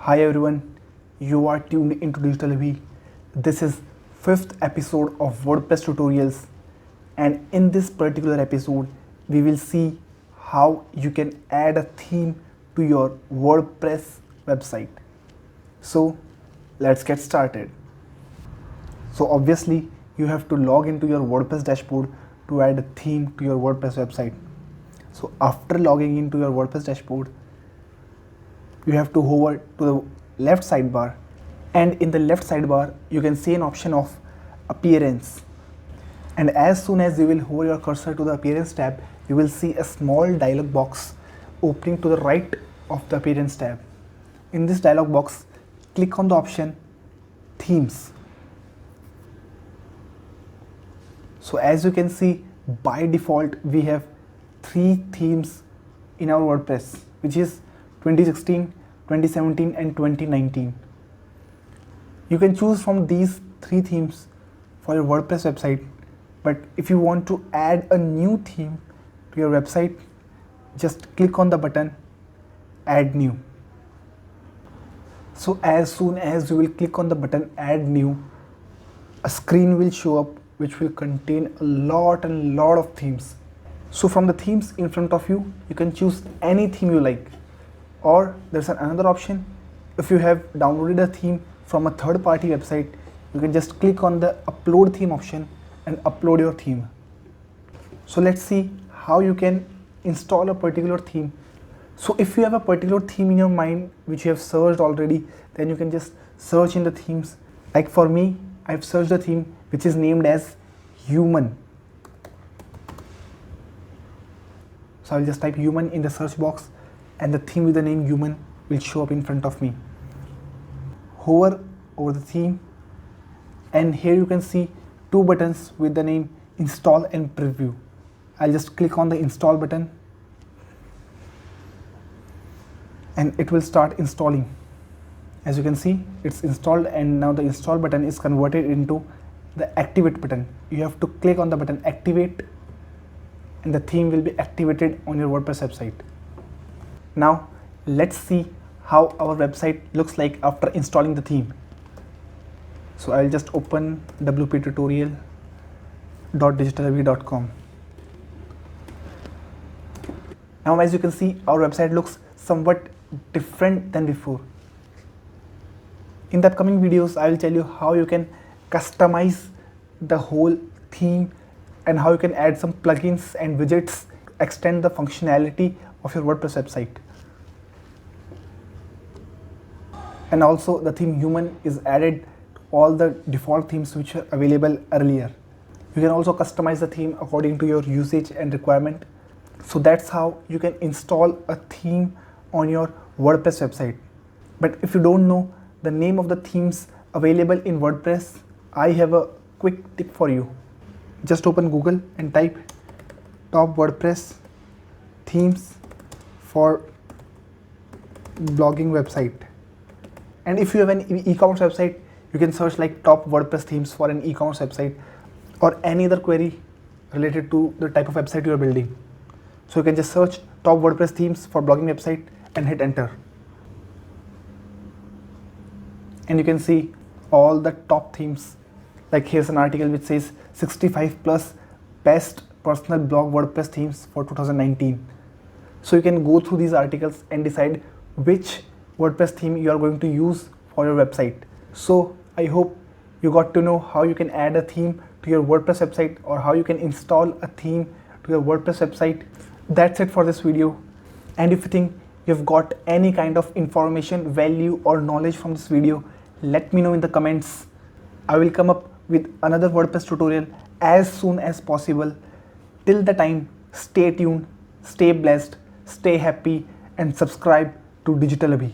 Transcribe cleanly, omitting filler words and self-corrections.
Hi everyone, you are tuned into Digital Abhi. This is 5th episode of WordPress tutorials, and in this particular episode we will see how you can add a theme to your WordPress website. So let's get started. So obviously you have to log into your WordPress dashboard to add a theme to your WordPress website. So after logging into your WordPress dashboard, you have to hover to the left sidebar, and in the left sidebar you can see an option of appearance, and as soon as you will hover your cursor to the appearance tab, you will see a small dialog box opening to the right of the appearance tab. In this dialog box, click on the option themes. So as you can see, by default we have 3 themes in our WordPress, which is 2016, 2017 and 2019. You can choose from these 3 themes for your WordPress website, but if you want to add a new theme to your website, just click on the button add new. So as soon as you will click on the button add new, a screen will show up which will contain a lot of themes. So from the themes in front of you, you can choose any theme you like. Or there's another option. If you have downloaded a theme from a third-party website, you can just click on the upload theme option and upload your theme. So let's see how you can install a particular theme. So if you have a particular theme in your mind which you have searched already, then you can just search in the themes. Like for me, I've searched a theme which is named as human. So I'll just type human in the search box, and the theme with the name human will show up in front of me. Hover over the theme, and here you can see 2 buttons with the name install and preview. I'll just click on the install button and it will start installing. As you can see, it's installed, and now the install button is converted into the activate button. You have to click on the button activate and the theme will be activated on your WordPress website. Now let's see how our website looks like after installing the theme. So I'll just open wp-tutorial.digitalabhi.com. Now as you can see, our website looks somewhat different than before. In the upcoming videos, I will tell you how you can customize the whole theme and how you can add some plugins and widgets to extend the functionality of your WordPress website. And also the theme human is added to all the default themes which were available earlier. You can also customize the theme according to your usage and requirement. So that's how you can install a theme on your WordPress website. But if you don't know the name of the themes available in WordPress, I have a quick tip for you. Just open Google and type top WordPress themes for blogging website. And if you have an e-commerce website, you can search like top WordPress themes for an e-commerce website or any other query related to the type of website you are building. So you can just search top WordPress themes for blogging website and hit enter. And you can see all the top themes. Like here's an article which says 65 plus best personal blog WordPress themes for 2019. So you can go through these articles and decide which WordPress theme you are going to use for your website. So I hope you got to know how you can add a theme to your WordPress website or how you can install a theme to your WordPress website. That's it for this video. And if you think you've got any kind of information, value or knowledge from this video, let me know in the comments. I will come up with another WordPress tutorial as soon as possible. Till the time, stay tuned, stay blessed, stay happy and subscribe to Digital Abhi.